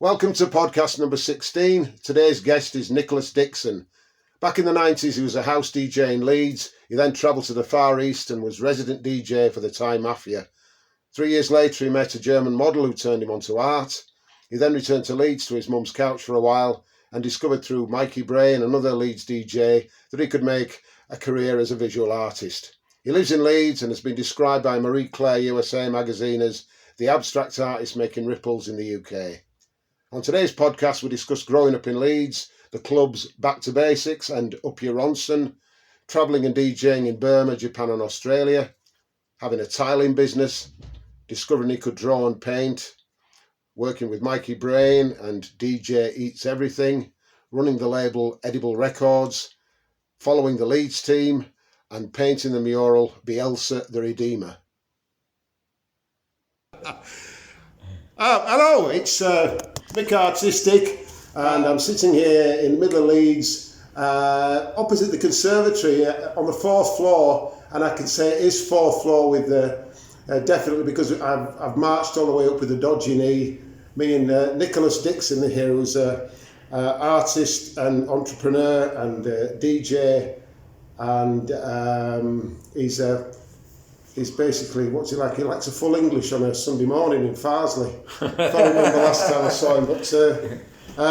Welcome to podcast number 16. Today's guest is Nicolas Dixon. Back in the 90s, he was a house DJ in Leeds. He then travelled to the Far East and was resident DJ for the Thai Mafia. 3 years later, he met a German model who turned him onto art. He then returned to Leeds to his mum's couch for a while and discovered through Mikey and another Leeds DJ that he could make a career as a visual artist. He lives in Leeds and has been described by Marie Claire USA magazine as the abstract artist making ripples in the UK. On today's podcast, we discuss growing up in Leeds, the clubs Back to Basics and Up Your Ronson, travelling and DJing in Burma, Japan and Australia, having a tiling business, discovering he could draw and paint, working with Mikey and DJ Eats Everything, running the label Edible Records, following the Leeds team and painting the mural Bielsa the Redeemer. Hello, it's Mik Artistik, and I'm sitting here in the middle of Leeds, opposite the conservatory on the fourth floor, and I can say it is fourth floor with definitely because I've marched all the way up with a dodgy knee. Me and Nicolas Dixon here, who's an artist and entrepreneur and DJ, and he's basically, what's he like? He likes a full English on a Sunday morning in Farsley. I can't remember the last time I saw him, but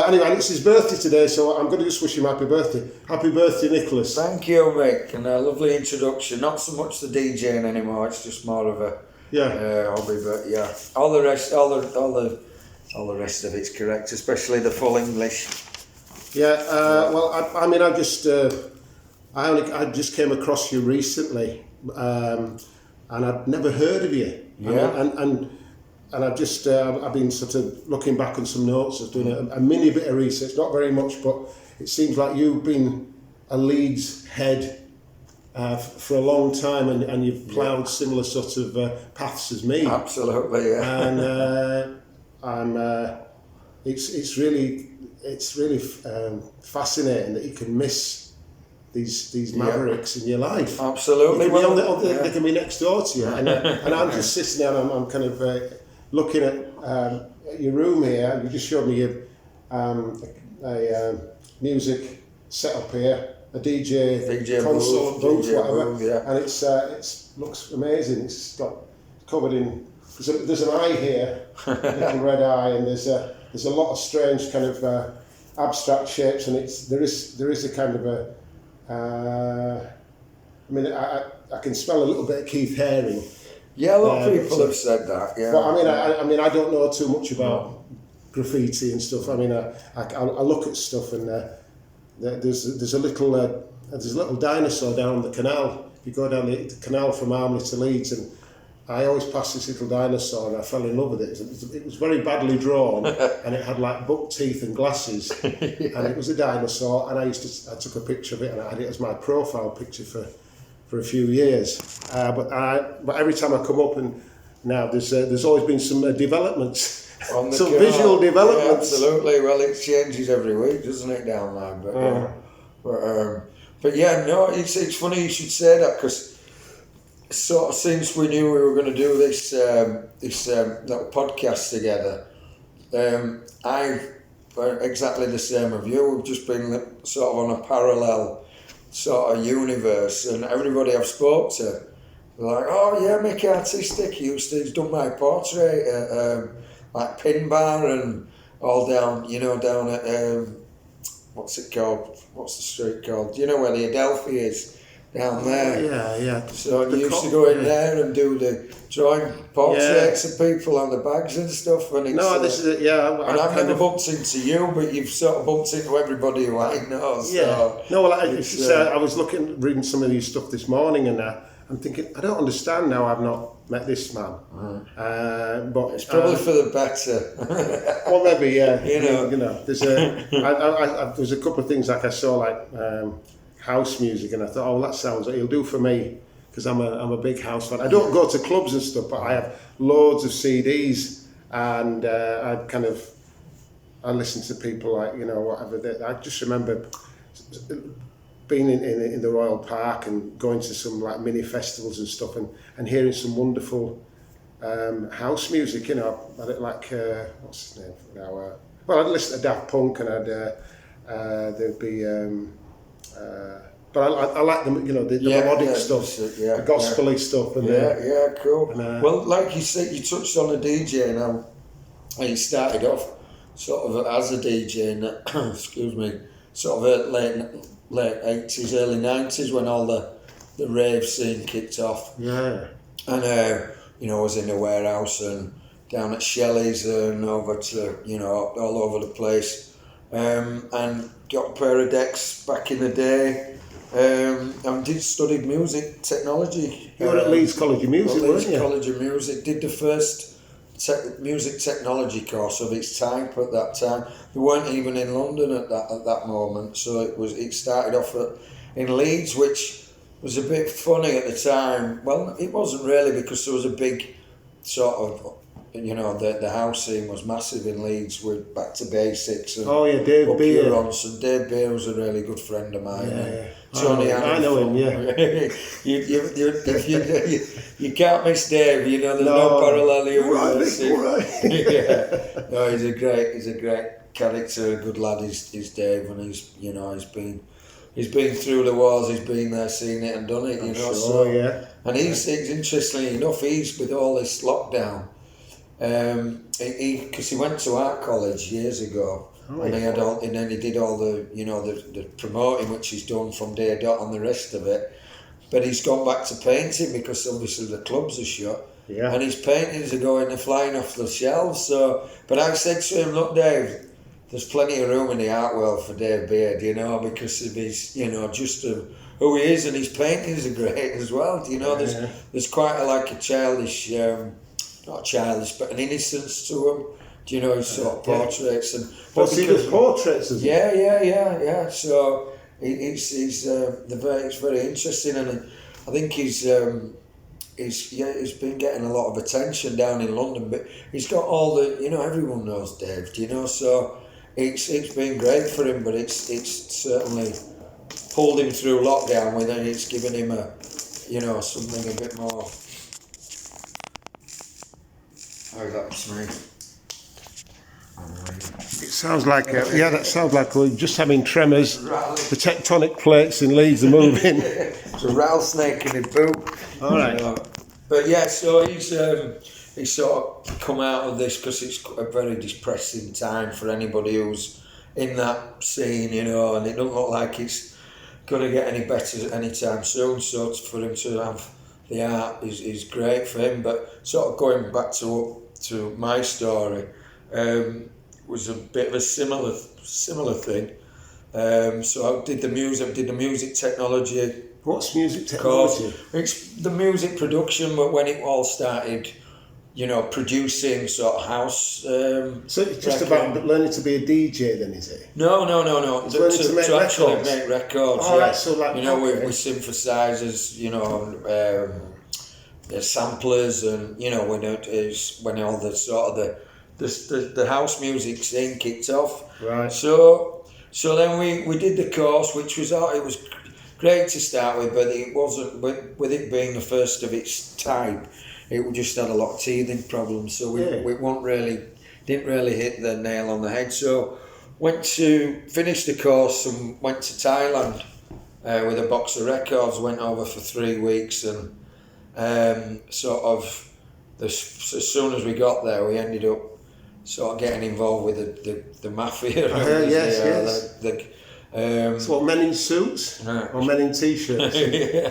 anyway, it's his birthday today, so I'm going to just wish him happy birthday. Happy birthday, Nicolas. Thank you, Mick, and a lovely introduction. Not so much the DJing anymore; it's just more of a hobby. But yeah, all the rest of it's correct, especially the full English. Yeah, well, I just came across you recently. And I'd never heard of you. Yeah. And I've just I've been sort of looking back on some notes, of doing a mini bit of research, not very much, but it seems like you've been a Leeds head for a long time, and you've ploughed similar sort of paths as me. Absolutely, yeah. And it's really fascinating that you can miss these mavericks in your life. Absolutely. They can be next door to you, and I'm just sitting there and I'm kind of looking at your room here, and you just showed me a music setup here, a DJ console, booth, whatever, and it looks amazing. It's got covered in. There's an eye here, a little red eye, and there's a lot of strange kind of abstract shapes, and there is a kind of a. I can smell a little bit of Keith Haring. Yeah, a lot of people have said that. Yeah. But I don't know too much about graffiti and stuff. I look at stuff, and there's a little dinosaur down the canal. You go down the canal from Armley to Leeds, and I always passed this little dinosaur, and I fell in love with it. It was very badly drawn, and it had like buck teeth and glasses, and it was a dinosaur. And I took a picture of it, and I had it as my profile picture for a few years. But every time I come up, and now there's always been some developments, some visual developments. Yeah, absolutely. Well, it changes every week, doesn't it, down there? But yeah, no, it's funny you should say that, because sort of since we knew we were going to do this little podcast together, we're exactly the same of you. We've just been sort of on a parallel sort of universe, and everybody I've spoke to, they're like, oh yeah, Mik Artistik, he's done my portrait like Pin Bar and all down at what's it called? What's the street called? Do you know where the Adelphi is? Down there. Yeah. So you used to go in there and do the drawing portraits of people on the bags and stuff. And this is it. Yeah, I've never bumped into you, but you've sort of bumped into everybody who I know. Yeah. So, no, well, I was reading some of these stuff this morning, and I'm thinking, I don't understand now. I've not met this man. But it's probably for the better. Well, maybe, yeah. You know, there's a couple of things like I saw, like. House music, and I thought, oh, that sounds like he'll do for me, because I'm a big house fan. I don't go to clubs and stuff, but I have loads of CDs, and I listen to people like, whatever. I just remember being in the Royal Park and going to some like mini festivals and stuff, and hearing some wonderful house music, like what's his name now? Well, I'd listen to Daft Punk, and there'd be. But I like the the melodic stuff, the gospel-y stuff, and cool. And, well, like you said, you touched on a DJ now. And he started off sort of as a DJ in excuse me, sort of late 80s, early 90s when all the rave scene kicked off. Yeah. And I was in the warehouse and down at Shelley's and over to all over the place, and got a pair of decks back in the day. And studied music technology. You were at Leeds College of Music, weren't you? Leeds College of Music. Did the first music technology course of its type at that time. They weren't even in London at that moment, so it started off in Leeds, which was a bit funny at the time. Well, it wasn't really, because there was a big sort of, the house scene was massive in Leeds with Back to Basics and Dave Beer. And Dave Beer was a really good friend of mine. Yeah. Johnny, I know him. Yeah. you can't miss Dave. There's no parallel here. Right. Yeah. No, he's a great character, a good lad. He's Dave, and he's been through the wars. He's been there, seen it, and done it. And he's interestingly enough, he's with all this lockdown. Because he went to art college years ago. And then he did all the the promoting, which he's done from day dot and the rest of it. But he's gone back to painting because obviously the clubs are shut. Yeah. And his paintings are flying off the shelves. So, but I said to him, look, Dave, there's plenty of room in the art world for Dave Beard, because of his, just who he is, and his paintings are great as well. There's quite a childish, not childish, but an innocence to him. His sort of portraits and. But there's portraits as well. Yeah. So it's very interesting, and I think he's been getting a lot of attention down in London. But he's got all the everyone knows Dave. So it's been great for him, but it's certainly pulled him through lockdown with, and it's given him something a bit more. Oh, that's me. It sounds like that sounds like we're just having tremors. The tectonic plates in Leeds are moving. It's a rattlesnake in his boot. All right. But yeah, so he's sort of come out of this because it's a very depressing time for anybody who's in that scene, and it doesn't look like it's going to get any better anytime soon. So for him to have the art is great for him. But sort of going back to my story. Was a bit of a similar thing. So I did the music technology. What's music technology? It's the music production, but when it all started, producing sort of house. So it's just about learning to be a DJ, then, is it? No. It's learning to make records. Make records. Oh, right, so with synthesizers, the samplers, and when all the sort of the house music scene kicked off. Right. So then we did the course, which was it was great to start with, but it wasn't with it being the first of its type. It just had a lot of teething problems, so we didn't really hit the nail on the head. So went to finish the course and went to Thailand with a box of records. Went over for 3 weeks, and as soon as we got there, we ended up sort of getting involved with the mafia. Yes. So what, men in suits or men in t-shirts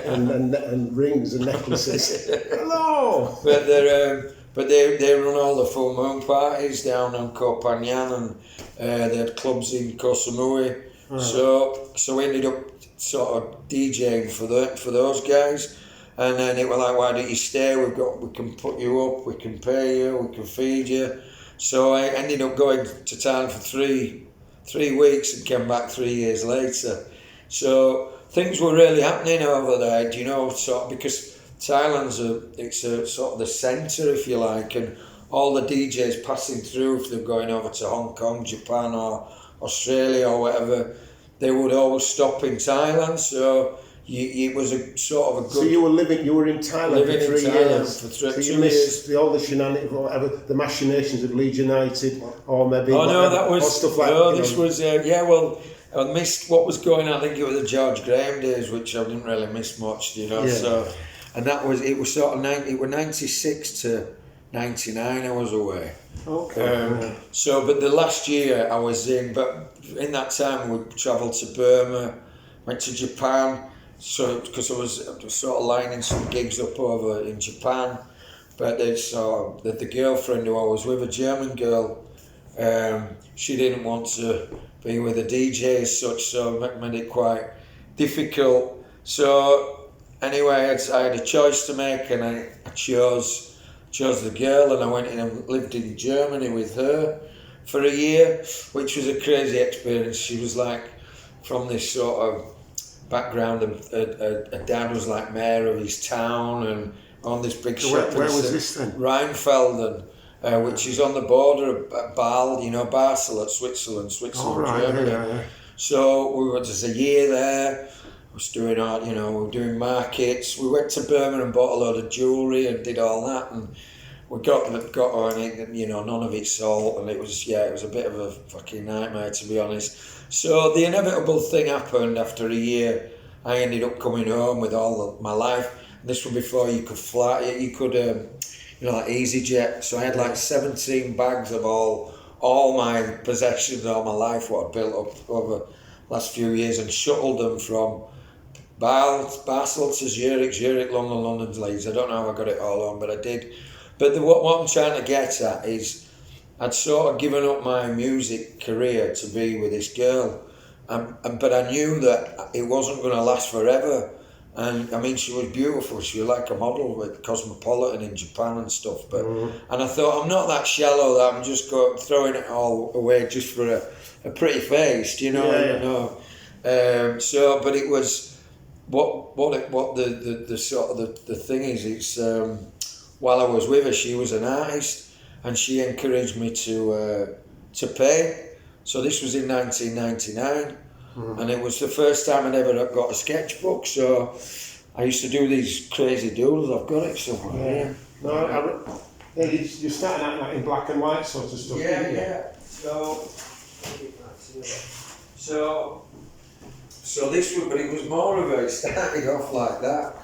and rings and necklaces? Hello. But they run all the full moon parties down on Koh Phangan, and they had clubs in Koh Samui. So we ended up sort of DJing for those guys. And then it was like, why don't you stay? We can put you up, we can pay you, we can feed you. So I ended up going to Thailand for three weeks and came back 3 years later. So things were really happening over there, sort of, because Thailand's it's sort of the centre, if you like, and all the DJs passing through, if they're going over to Hong Kong, Japan or Australia or whatever, they would always stop in Thailand. So it was a sort of a good... So you were in Thailand for 3 years. For so 2 you years. missed all the shenanigans, whatever, the machinations of Leeds United, or maybe that was... stuff like no, this was... I missed what was going on. I think it was the George Graham days, which I didn't really miss much, you know. So, and that was... It was sort of... It was 96 to 99 I was away. Okay. So, but the last year I was in... But in that time we travelled to Burma, went to Japan... So, because I was sort of lining some gigs up over in Japan, but the girlfriend who I was with, a German girl, she didn't want to be with a DJ as such, so it made it quite difficult. So anyway, I had a choice to make, and I chose the girl, and I went in and lived in Germany with her for a year, which was a crazy experience. She was like from this sort of background, a dad was like mayor of his town and on this big shop. Where was this then? Rheinfelden, which is on the border of Basel, you know, Basel at Switzerland, Germany. Yeah. So we were just a year there. I was doing art, you know, we were doing markets. We went to Burma and bought a load of jewellery and did all that, and we got on it, you know, none of it sold, and it was a bit of a fucking nightmare, to be honest. So the inevitable thing happened after a year. I ended up coming home with all my life. And this was before you could fly, you could, like EasyJet. So I had like 17 bags of all my possessions, all my life, what I'd built up over the last few years, and shuttled them from Basel to Zurich, London to Leeds. I don't know how I got it all on, but I did. But what I'm trying to get at is, I'd sort of given up my music career to be with this girl, but I knew that it wasn't going to last forever. And I mean, she was beautiful. She was like a model with Cosmopolitan in Japan and stuff. But and I thought, I'm not that shallow that I'm just throwing it all away just for a pretty face, you know. Yeah. So, but it was what the sort of the thing is. It's while I was with her, she was an artist. And she encouraged me to pay. So this was in 1999, and it was the first time I'd ever got a sketchbook. So I used to do these crazy doodles. I've got it somewhere. Yeah. You're starting out like in black and white sort of stuff. Yeah. So this was, but it was more of it started off like that.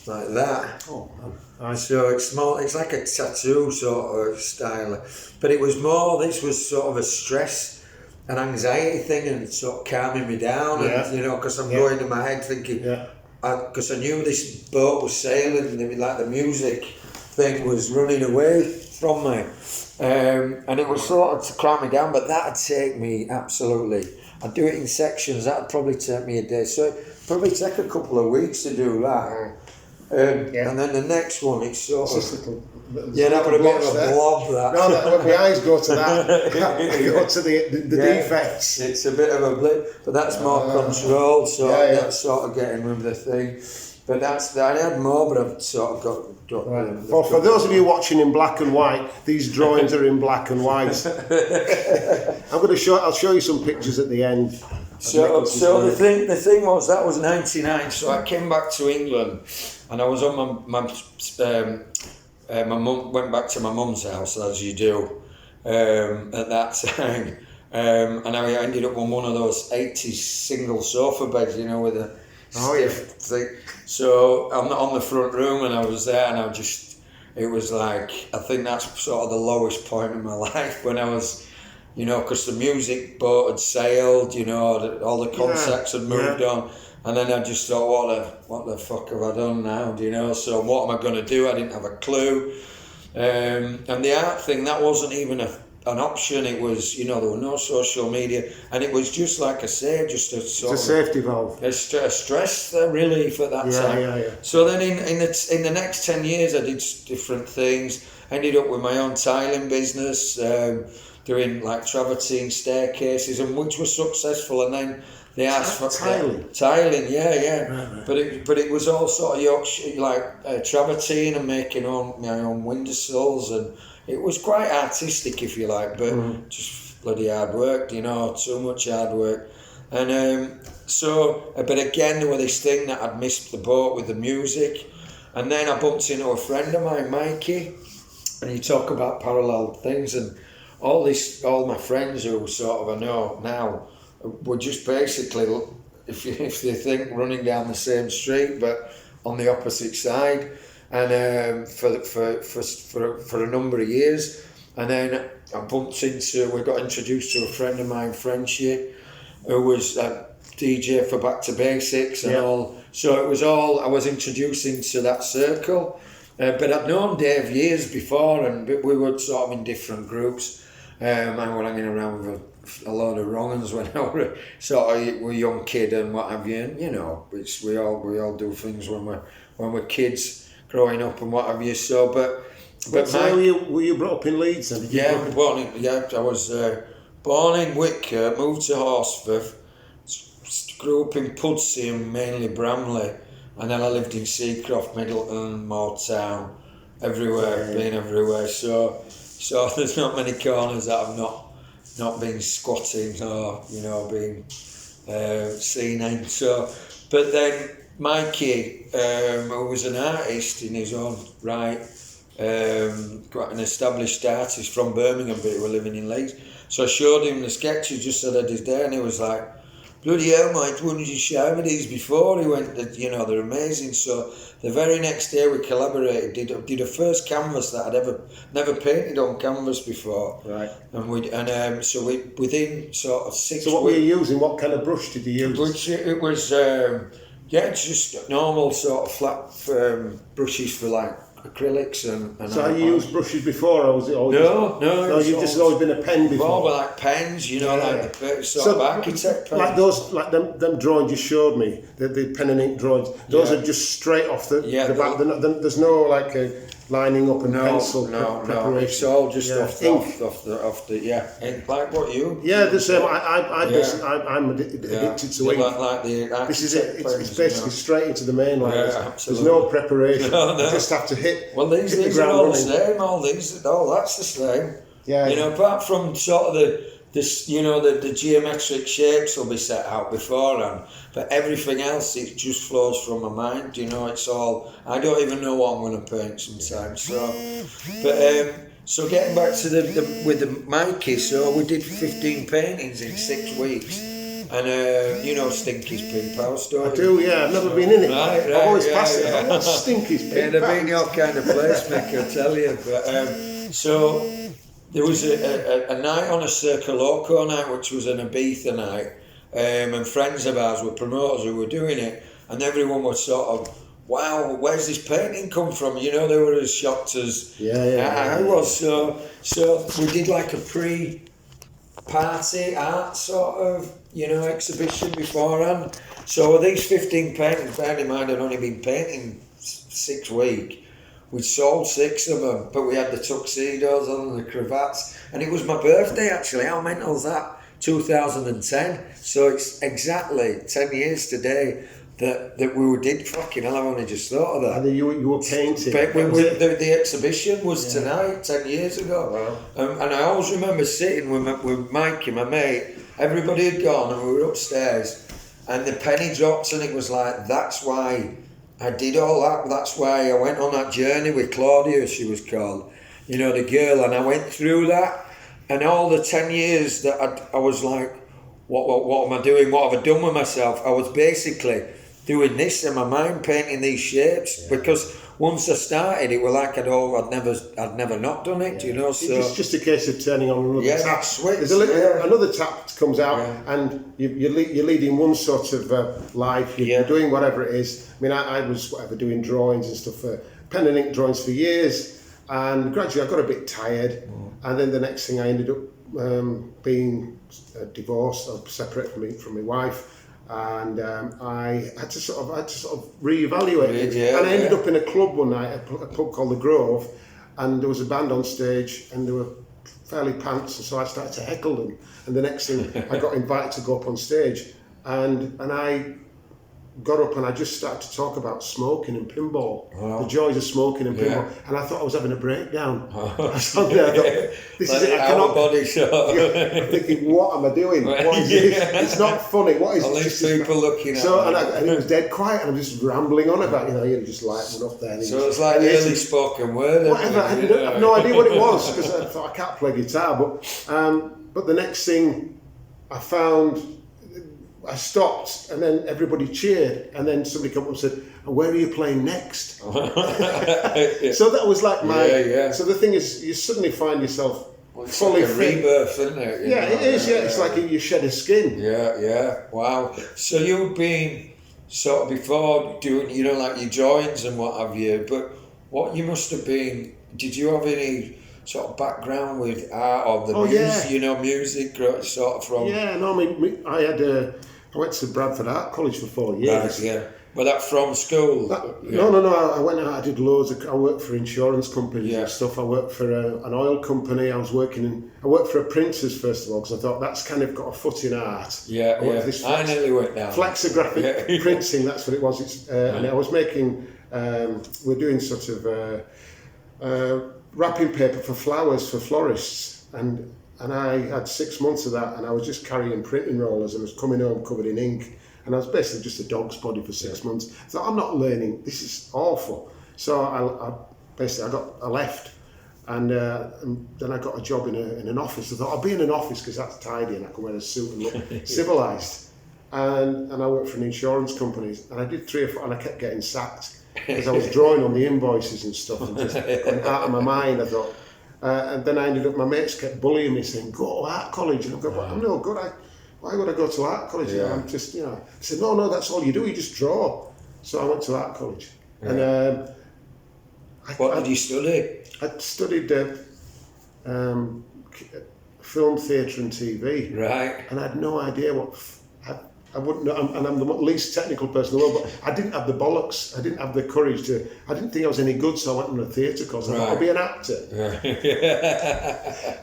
Like that. Oh, So it's small. It's like a tattoo sort of style, but it was more. This was sort of a stress and anxiety thing, and sort of calming me down. Yeah. And because I'm going in my head thinking, because I knew this boat was sailing, and like the music thing was running away from me, and it was sort of to calm me down. But that'd take me absolutely. I'd do it in sections. That'd probably take me a day. So it'd probably take a couple of weeks to do that. And then the next one, it's sort of... that would have been a blob, that. No, my eyes go to that. Go to the defects. It's a bit of a blip, but that's more controlled, so that's sort of getting rid of the thing. But I had more, but I've sort of got right. Well, for those of you watching in black and white, these drawings are in black and white. I'll show you some pictures at the end. So the thing was, that was 99, so I came back to England, and I was on my mum, went back to my mum's house, as you do, at that time, and I ended up on one of those 80s single sofa beds, with a stiff thing. So I'm on the front room, and I was there, and it was like, I think that's sort of the lowest point in my life, when I was, because the music boat had sailed, all the concepts had moved on. And then I just thought, what the fuck have I done now, So what am I going to do? I didn't have a clue. And the art thing, that wasn't even an option. It was, there were no social media. And it was just, like I say, just a sort of... It's a safety valve. A stress relief at that time. Yeah. So then in the next 10 years, I did different things. Ended up with my own tiling business, doing like travertine staircases, and which was successful. And then they asked for tiling, yeah. Right. But it was all sort of Yorkshire, like travertine and making my own windowsills, and it was quite artistic, if you like, but just bloody hard work, too much hard work. And but again, there was this thing that I'd missed the boat with the music. And then I bumped into a friend of mine, Mikey, and you talk about parallel things, and all my friends who sort of I know now were just basically, if they think, running down the same street, but on the opposite side, and for a number of years. And then we got introduced to a friend of mine, Frenchie, who was a DJ for Back to Basics and all. So it was all, I was introduced into that circle. But I'd known Dave years before, and we were sort of in different groups. I was hanging around with a load of wrong-uns when I was sort of a young kid and what have you. And, you know, we all do things when we're kids growing up and what have you. So, but so were you brought up in Leeds then? I was born in Whitcurk, moved to Horsforth, grew up in Pudsey and mainly Bramley, and then I lived in Seacroft, Middleton, Moortown, everywhere, been everywhere. So there's not many corners that I've not been squatting or, you know, been seen in. So, but then Mikey, who was an artist in his own right, quite an established artist from Birmingham, but he was living in Leeds. So I showed him the sketches just so that he's there, and he was like, bloody hell, mate, why didn't you show me these before? He went, you know, they're amazing. So the very next day we collaborated, did a first canvas that I'd never painted on canvas before. Right. And within sort of 6 weeks. So what were you using? What kind of brush did you use? It was, just normal sort of flat brushes for like acrylics and so have you used brushes before, or was it always? No, you've just always been a pen before. More like pens, you know, like the sort of architect pens. Like those, like them drawings you showed me, the pen and ink drawings. Those are just straight off the back. There's no like lining up and pencil preparation. It's all just off the ink, like what you. Yeah, the same. I'm addicted to ink. Like this is it. It's basically straight into the main line. There's no preparation. You just have to hit. Well, these are all the same. All that's the same. Yeah. You know, apart from sort of the geometric shapes will be set out beforehand, but everything else, it just flows from my mind. You know, it's all, I don't even know what I'm going to paint sometimes. So getting back to with the Mikey, so we did 15 paintings in 6 weeks. And you know Stinky's Pig House, don't you? I do, yeah. I've never been in it. Right, I always pass it. Oh, Stinky's Pig House. It'd have been your kind of place, Mick, I tell you. But so there was a night on a Circo Loco night, which was an Ibiza night, and friends of ours were promoters who were doing it, and everyone was sort of, wow, where's this painting come from? You know, they were as shocked as I was. So we did like a pre-party art sort of, you know, exhibition beforehand. So these 15 paintings, bear in mind I'd only been painting 6 weeks. We sold 6 of them, but we had the tuxedos on and the cravats, and it was my birthday actually. How mental is that? 2010. So it's exactly 10 years today that we did. Fucking hell, I've only just thought of that. And you were painting. The exhibition was tonight, 10 years ago. Wow. And I always remember sitting with Mikey, my mate. Everybody had gone and we were upstairs, and the penny dropped, and it was like, that's why I did all that. That's why I went on that journey with Claudia, she was called, you know, the girl, and I went through that, and all the 10 years that I was like, what am I doing? What have I done with myself? I was basically doing this in my mind, painting these shapes, because once I started, it was like I'd never not done it, you know. So it's just a case of turning on another tap. Switch. There's another tap comes out, and you're leading one sort of life. You're doing whatever it is. I mean, I was doing drawings and stuff, pen and ink drawings for years, and gradually I got a bit tired, and then the next thing I ended up being divorced or separate from my wife. And I had to sort of reevaluate it. And I ended up in a club one night, a pub called The Grove, and there was a band on stage, and they were fairly pants, and so I started to heckle them. And the next thing, I got invited to go up on stage, and I got up and I just started to talk about smoking and pinball, Wow. the joys of smoking and pinball, Yeah. and I thought I was having a breakdown. Oh. I sat there, I thought, this Like is it. I our cannot. body shot. I'm thinking, what am I doing? What is this? It's not funny. What is All this? these people looking at So, me. and it was dead quiet, and I'm just rambling on about, you're just like, we're up there. So it's like early spoken word. Whatever. I had no idea what it was, because I thought, I can't play guitar. But the next thing I found, I stopped, and then everybody cheered, and then somebody came up and said, "And where are you playing next?" Yeah. So that was like my. Yeah. So the thing is, you suddenly find yourself It's fully like a fit. rebirth, isn't it? Yeah, it is. Yeah, it's like you shed a skin. Yeah. Wow. So you've been sort of before doing, like your joins and what have you, but what you must have been, did you have any sort of background with art or the music, yeah. Music sort of from... Yeah, no, I went to Bradford Art College for 4 years. Right, yeah. But that from school? No, I went out, I did I worked for insurance companies and stuff. I worked for an oil company. I worked for a printers first of all, because I thought that's kind of got a foot in art. Yeah. I nearly went down. Flexographic printing, that's what it was. And I was making, we're doing sort of wrapping paper for flowers for florists. And I had 6 months of that, and I was just carrying printing rollers and was coming home covered in ink. And I was basically just a dog's body for 6 months. I thought, I'm not learning, this is awful. So I left. And then I got a job in an office. I thought, I'll be in an office because that's tidy and I can wear a suit and look civilised. And I worked for an insurance company. And I did 3 or 4, and I kept getting sacked because I was drawing on the invoices and stuff and just going out of my mind. I thought, and then I ended up, my mates kept bullying me, saying, go to art college. And I'm going, I'm no good. Why would I go to art college? Yeah. I'm just, I said, no, that's all you do. You just draw. So I went to art college. Yeah. And what did you study? I studied film, theatre and TV. Right. And I had no idea I wouldn't know, and I'm the least technical person in the world, but I didn't have the bollocks, I didn't have the courage I didn't think I was any good, so I went on a theatre course. I thought, I'll be an actor.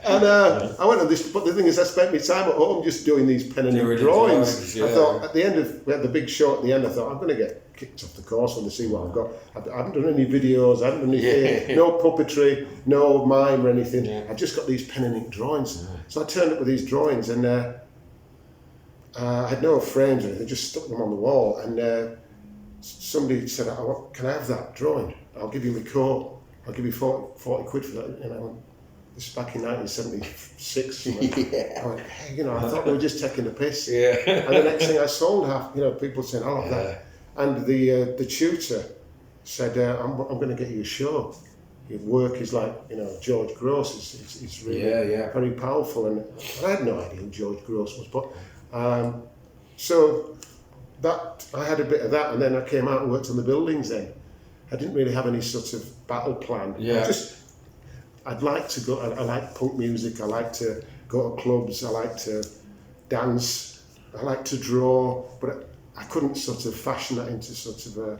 And I went on this, but the thing is, I spent my time at home just doing these pen and ink drawings. I thought, at the end we had the big show at the end, I thought, I'm going to get kicked off the course when they see what I've got. I haven't done any videos, I haven't done anything, no puppetry, no mime or anything. I've just got these pen and ink drawings. So I turned up with these drawings, and I had no frames or anything, just stuck them on the wall, and somebody said, can I have that drawing? I'll give you my coat, I'll give you 40 quid for that. And I went, this is back in 1976. I went, hey, I thought they were just taking the piss. Yeah. And the next thing I sold half, people saying, I'll have that. And the tutor said, I'm going to get you a show. Your work is like, George Gross, it's really very powerful. And I had no idea who George Gross was, but so that I had a bit of that, and then I came out and worked on the buildings then. I didn't really have any sort of battle plan. I'd like to go, I like punk music, I like to go to clubs, I like to dance, I like to draw, but I couldn't sort of fashion that into sort of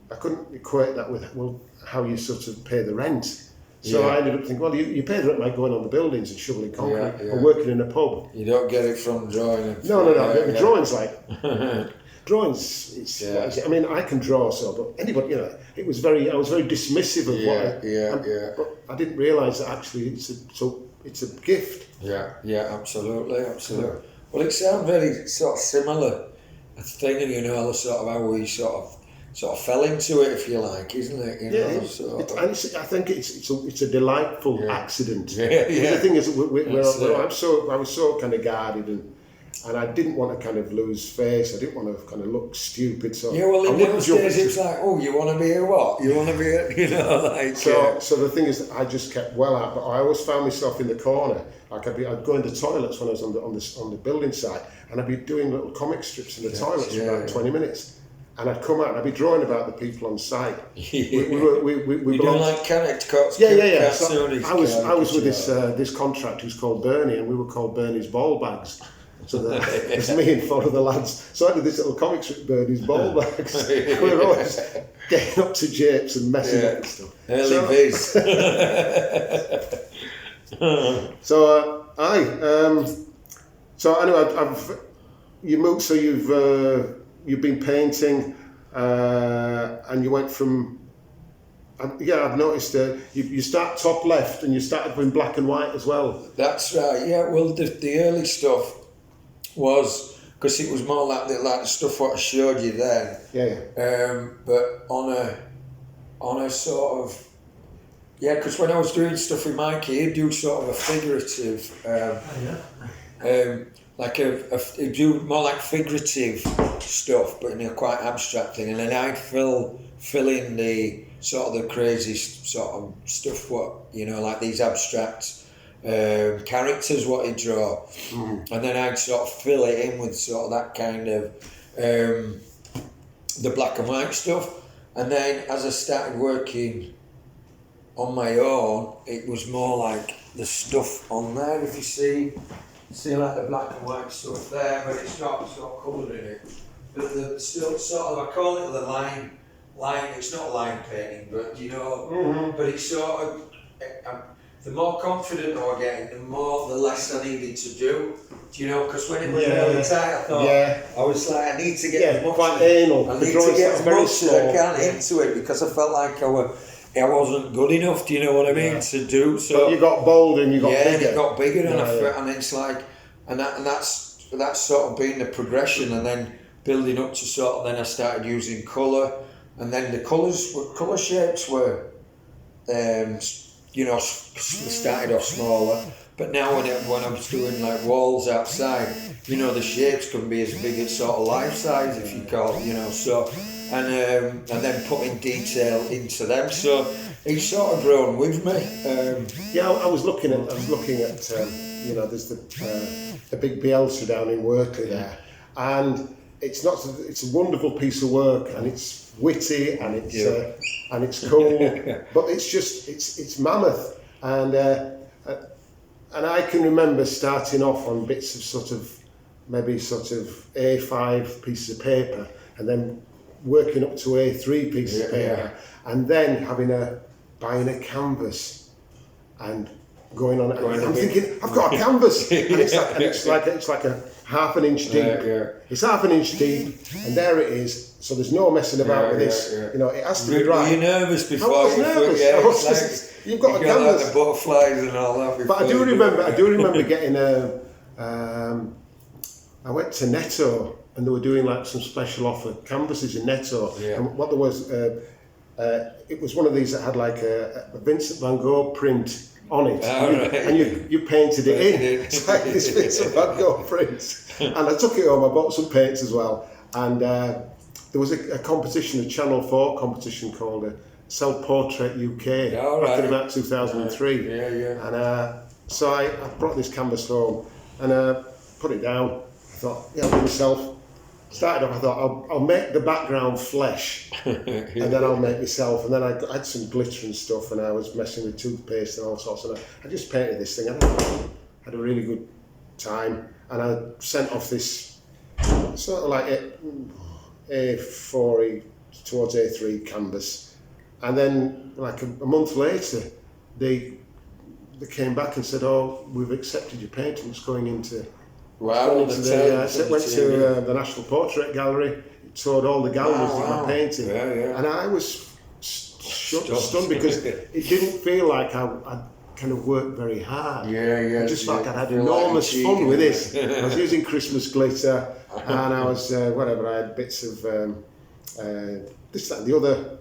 I couldn't equate that with, how you sort of pay the rent. So I ended up thinking, you pay the rent by going on the buildings and shoveling concrete or working in a pub. You don't get it from drawing. No. The drawing's drawings. I mean, I can draw, but anybody, I was very dismissive of what. But I didn't realise that actually it's a gift. Yeah, absolutely. Well, it sounds very sort of similar, a thing, and sort of how we sort of fell into it, if you like, isn't it? I think it's a delightful accident. The thing is, I was so kind of guarded, and I didn't want to kind of lose face. I didn't want to kind of look stupid. So in those days it's like, you want to be a what? You want to be a, So the thing is, I just kept well out, but I always found myself in the corner. Like I'd go in the toilets when I was on the building site, and I'd be doing little comic strips in the toilets for about 20 minutes. And I'd come out and I'd be drawing about the people on site. We doing like caricatures. Yeah. So I was with this contractor who's called Bernie, and we were called Bernie's Ball Bags. So it's me and 4 of the lads. So I did this little comic strip, Bernie's Ball Bags. We were always getting up to japes and messing up and stuff. Early viz. So anyway, you moved. So you've been painting, and you went from. I've noticed you start top left and you started in black and white as well. That's right. Yeah. Well, the early stuff was because it was more like the stuff what I showed you then. Yeah. But on a sort of because when I was doing stuff with Mikey, he'd do sort of a figurative. He'd do more like figurative stuff, but in a quite abstract thing, and then I'd fill in the sort of the crazy sort of stuff, like these abstract characters what he'd draw, and then I'd sort of fill it in with sort of that kind of the black and white stuff, and then as I started working on my own, it was more like the stuff on there, if you see like the black and white stuff there, but it's got colour in it. But the still sort of, I call it the line, it's not line painting, but but it's sort of, the more confident I was getting, the less I needed to do. Because when it was really tight, I thought, I was like, I need to get as much, quite anal. I need to get as much as I can into it, because I felt like I wasn't good enough, do you know what I mean, to do. So but you got bold and you got bigger. Yeah, it got bigger, and it's like, and that's sort of been the progression, and then building up to sort of, then I started using colour, and then the colour shapes were, started off smaller, but now when I was doing like walls outside, the shapes can be as big as sort of life size, if you call it, so, and then putting detail into them, so it's sort of grown with me. I was looking at there's the big Bielsa down in Workley there, and it's a wonderful piece of work, and it's witty, and it's cool, but it's mammoth, and I can remember starting off on bits of maybe A5 pieces of paper, and then working up to A3 pieces of paper, and then buying a canvas and going on it. I'm thinking, I've got a canvas, and it's like a half an inch deep. It's half an inch deep, and there it is. So there's no messing about with this. It has to be right. Were you nervous before? I was nervous. You've got a canvas. Like the butterflies and all that. But I do remember getting I went to Netto, and they were doing like some special offer canvases in Netto, and what there was, it was one of these that had like a Vincent van Gogh print on it, and you painted it in. It's like this Vincent van Gogh print, and I took it home. I bought some paints as well, and there was a competition, a Channel 4 competition called Self Portrait UK back in about 2003, and so I brought this canvas home and put it down. I thought, with myself. Started off, I thought I'll make the background flesh, and then I'll make myself. And then I had some glitter and stuff, and I was messing with toothpaste and all sorts. And I just painted this thing, and I had a really good time. And I sent off this sort of like A4 towards A3 canvas, and then like a month later, they came back and said, "Oh, we've accepted your painting. It's going into." Wow! Went to the National Portrait Gallery, toured all the galleries with my painting, and I was stunned because it didn't feel like I'd kind of worked very hard. I just felt I'd had enormous fun with this. I was using Christmas glitter, and I was I had bits of this, that, and the other,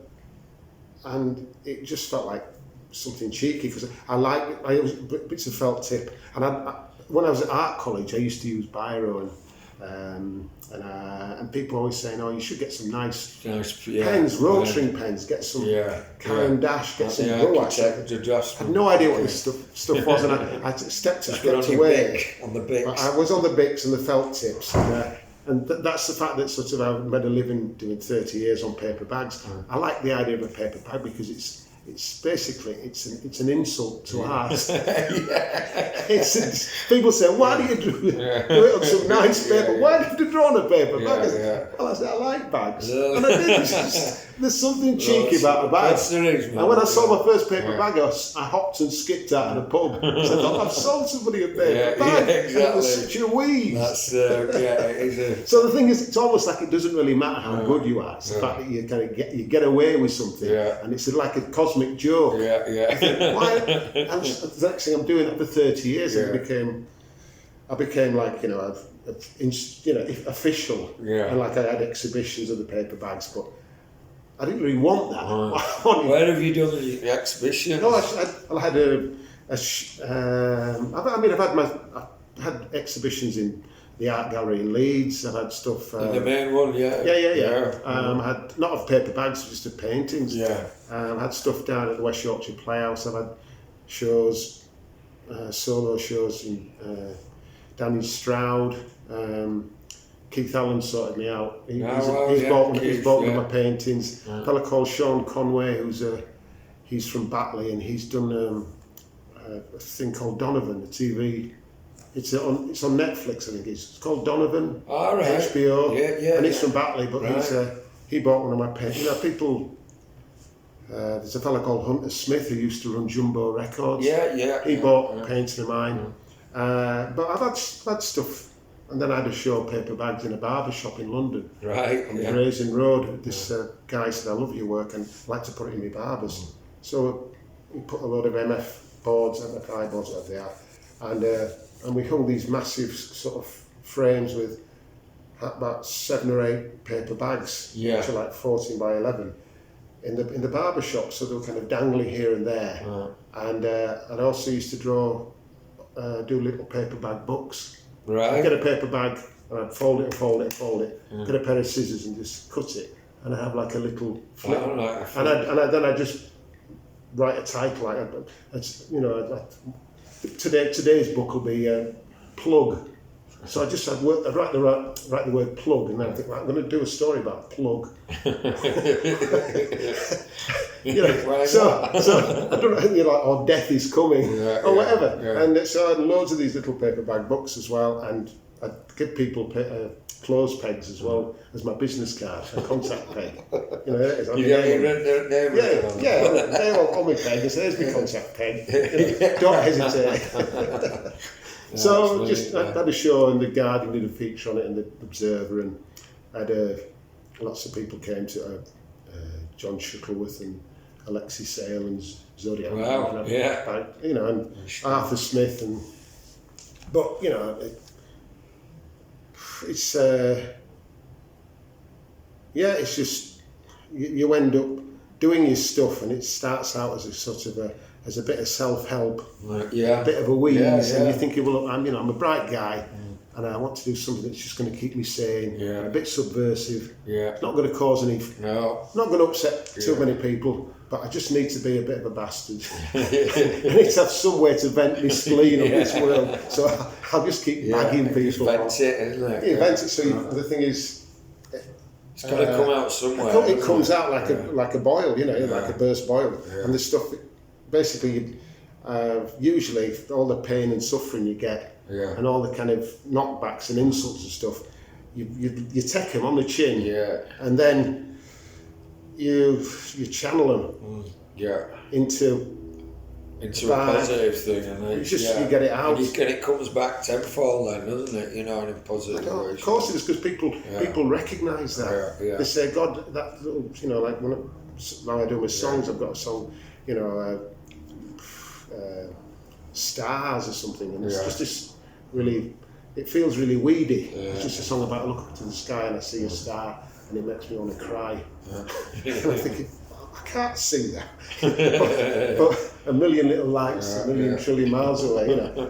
and it just felt like something cheeky because I used bits of felt tip, and when I was at art college, I used to use biro, and people always saying, "Oh, you should get some nice pens, rotring pens. Get some Caran d'Ache, get some gouache." I had no idea what this stuff was, and I stepped away on the Bics. I was on the Bics and the felt tips, and that's the fact that I've made a living doing 30 years on paper bags. I like the idea of a paper bag because it's basically it's an insult to art. Yeah. People say, why do you do it on some nice paper? Why did you draw on a paper bag? Well, I said, I like bags, and I did. There's something cheeky about a bag. And when I saw my first paper bag, I hopped and skipped out of the pub. So I thought, I've sold somebody a paper bag. Exactly. And it was such a weave. That's it is a. So the thing is, it's almost like it doesn't really matter how good you are. It's the fact that you kind of get away with something, and it's like a cosmic joke. I think, why? And the next thing I'm doing it for 30 years, and I became like official, and like I had exhibitions of the paper bags, but I didn't really want that. Where have you done the exhibition? No, I had I've had exhibitions in the art gallery in Leeds. I've had stuff. The main one, I had not of paper bags, just of paintings. I had stuff down at the West Yorkshire Playhouse. I've had shows, solo shows in down in Stroud. Keith Allen sorted me out. He's bought one of my paintings. A fellow called Sean Conway, he's from Batley, and he's done a thing called Donovan, the TV. It's on Netflix, I think. It's called Donovan. HBO. And he's from Batley, but he bought one of my paintings. People. There's a fellow called Hunter Smith who used to run Jumbo Records. He bought a painting of mine. But I've had stuff. And then I had a show of paper bags in a barber shop in London. On the Grazing Road. This guy said, I love your work and I'd like to put it in my barbers. So we put a load of MFI boards, whatever they are. And we hung these massive sort of frames with about 7 or 8 paper bags, which are like 14 by 11, in the barber shop. So they were kind of dangling here and there. And I also used to do little paper bag books. I'd get a paper bag and I'd fold it, get a pair of scissors and just cut it, and I'd have like a little flip. Then I'd just write a title today's book will be Plug. So I'd write the word plug, and then I think, I'm going to do a story about plug. So I don't know, or death is coming, or whatever. And so I had loads of these little paper bag books as well, and I'd give people clothes pegs as well as my business card, a contact peg. Name on my peg, and say, there's my contact peg. Don't hesitate. So I had a show, and the Guardian did a feature on it, and the Observer, and I had lots of people came to John Shuttleworth and Alexis Sale and Zodiac. And Arthur Smith, it's just you end up doing your stuff, and it starts out as a sort of as a bit of self-help, a bit of a wheeze, and you're thinking, well, I'm a bright guy, and I want to do something that's just going to keep me sane, a bit subversive. It's not going to cause not going to upset too many people, but I just need to be a bit of a bastard. I need to have somewhere to vent my spleen on this world, so I'll just keep bagging people. Vent it, isn't it? Vent it. So the thing is, it's got to come out somewhere. It comes out like a boil, like a burst boil, and the stuff. Basically, usually all the pain and suffering you get, and all the kind of knockbacks and insults and stuff, you take them on the chin, and then you channel them into a positive thing, and then you get it out. And it comes back tenfold, then, doesn't it? In a positive way. Of course it is, because people recognise that. They say, God, that little, like now I do my songs. I've got a song, Stars or something, and it's just this really, it feels really weedy. It's just a song about I look up to the sky and I see a star, and it makes me want to cry. And I'm thinking, I can't sing that, but a million little lights, a million trillion miles away,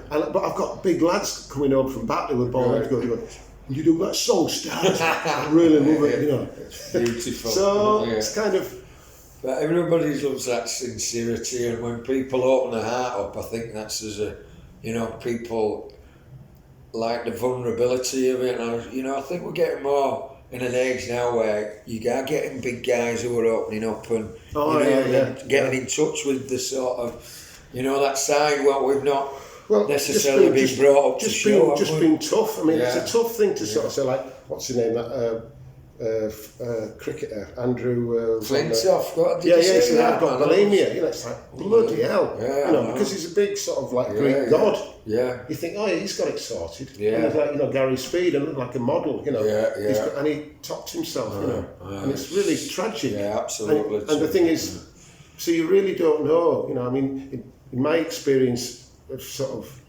but I've got big lads coming home from Batley with ball heads going, you do that song, Stars? I really love it, It's beautiful. So it's kind of. But everybody loves that sincerity, and when people open their heart up, I think that's people like the vulnerability of it. And I think we're getting more in an age now where you are getting big guys who are opening up and getting in touch with the sort of, that side what we've not necessarily been brought up to show. Just being tough. I mean, it's a tough thing to sort of say, like, what's his name, that cricketer, Andrew... Flintoff. He's got bulimia. It's like, bloody hell. Because he's a big sort of like Greek god. Yeah. You think, he's got it sorted. Yeah. And he's like, Gary Speed, and looked like a model, Yeah. And he topped himself, and it's really tragic. Yeah, absolutely. And the thing is, so you really don't know, I mean, in my experience of sort of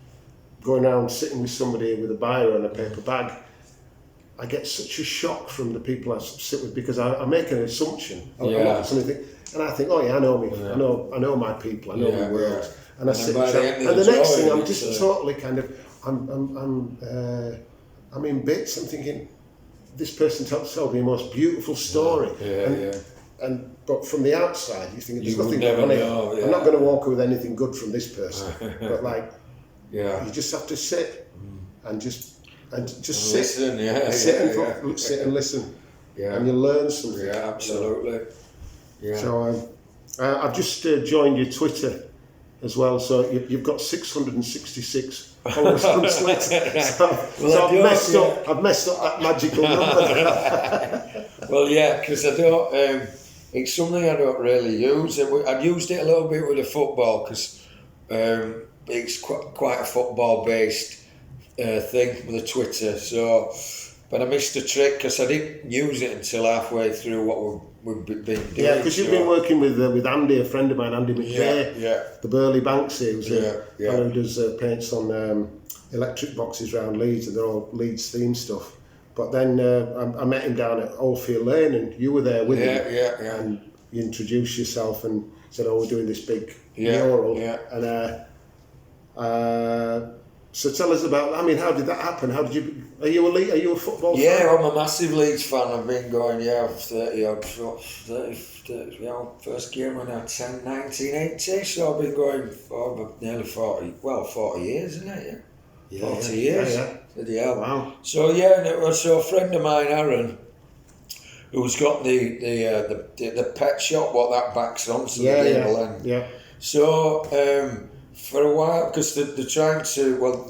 going around sitting with somebody with a biro and a paper bag, I get such a shock from the people I sit with because I make an assumption. I look at something and I think, I know me, I know my people, I know my world. Yeah. And I sit and the next thing I'm just totally kind of, I'm in bits. I'm thinking, this person told me the most beautiful story. But from the outside, you think there's nothing on it. I'm not going to walk with anything good from this person. But like, you just have to sit and just sit, listen, sit and listen, and you learn something. Yeah, absolutely. Yeah. So I've just joined your Twitter as well. So you've got 666 followers on Twitter. So I've messed up that magical number. Well, yeah, because I don't. It's something I don't really use. I've used it a little bit with the football because it's quite a football-based thing with the Twitter. So, but I missed a trick because I didn't use it until halfway through what we've been doing. Yeah, because you've been working with Andy, a friend of mine, Andy McKay, the Burley Banksy, who's who does paints on electric boxes around Leeds, and they're all Leeds themed stuff. But then I met him down at Oldfield Lane, and you were there with him. And you introduced yourself and said, we're doing this big mural. And so tell us about, how did that happen? Are you a football fan? Yeah, I'm a massive Leeds fan. I've been going, 30, first game when I was 10, 1980, so I've been going for nearly 40 years, isn't it? Yeah. 40 years. Yeah. Wow. So so a friend of mine, Aaron, who's got the pet shop, what that backs onto the gable end. So for a while, because they're trying to, about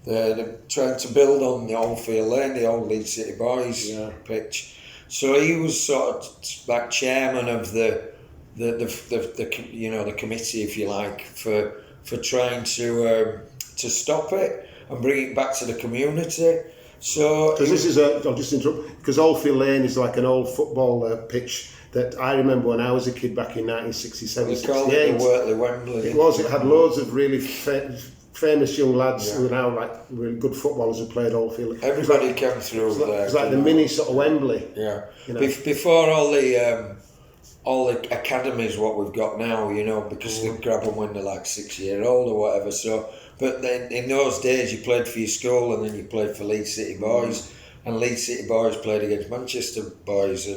they're trying to build on the Oldfield Lane, the old Leeds City Boys pitch. So he was sort of like chairman of the committee, if you like, for trying to stop it and bring it back to the community. So because this is I'll just interrupt, because Oldfield Lane is like an old football pitch that I remember when I was a kid back in 1967, they called it the Wortley Wembley. It had loads of really famous young lads who are now like really good footballers who played Oldfield. Everybody came through there. It was like the mini sort of Wembley. Yeah. Before all the academies what we've got now, because they grab them when they're like 6-year-old or whatever. So, but then in those days you played for your school and then you played for Leeds City Boys, and Leeds City Boys played against Manchester Boys,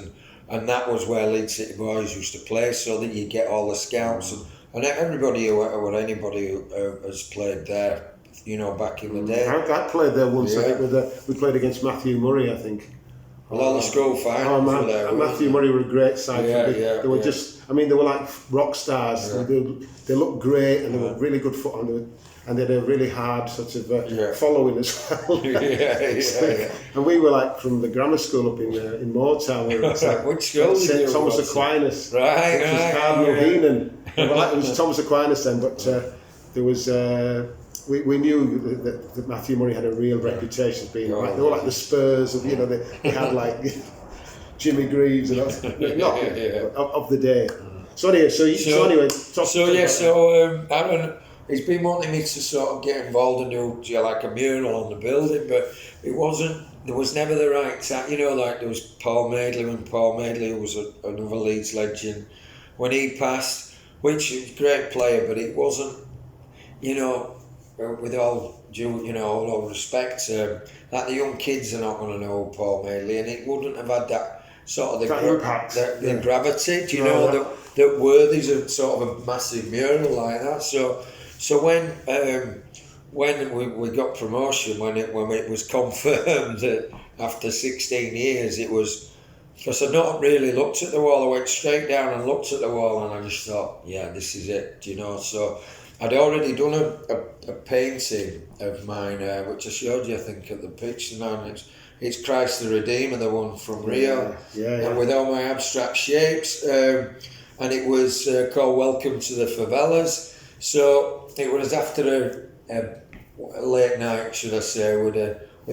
and that was where Leeds City Boys used to play, so that you get all the scouts and everybody or anybody who has played there, back in the day. I played there once. I think we played against Matthew Murray, I think. Well, all the school finals were there. And Matthew Murray were a great side. They were just, they were like rock stars. Yeah. They looked great, and they were really good football, and they had a really hard sort of following as well. And we were like from the grammar school up in Moortown. Which school? St Thomas Aquinas. Which was Cardinal Heenan. It was Thomas Aquinas then, but there was. We knew that Matthew Murray had a real reputation as being like, they were like the Spurs of, they had like Jimmy Greaves and of the day. So Aaron, he's been wanting me to sort of get involved and do like a mural on the building, but there was never the right time. Like there was Paul Madeley, who was another Leeds legend, when he passed, which was a great player, but it wasn't, with all due, all respect, like the young kids are not going to know Paul Madeley, and it wouldn't have had that sort of the gravity, that worthies of sort of a massive mural like that. So when we got promotion, when it was confirmed that after 16 years, it was, because I'd not really looked at the wall. I went straight down and looked at the wall, and I just thought, yeah, this is it, you know. So I'd already done a painting of mine, which I showed you, I think, at the pitch. It's Christ the Redeemer, the one from Rio, and with all my abstract shapes. And it was called Welcome to the Favelas. So it was after a late night, should I say, with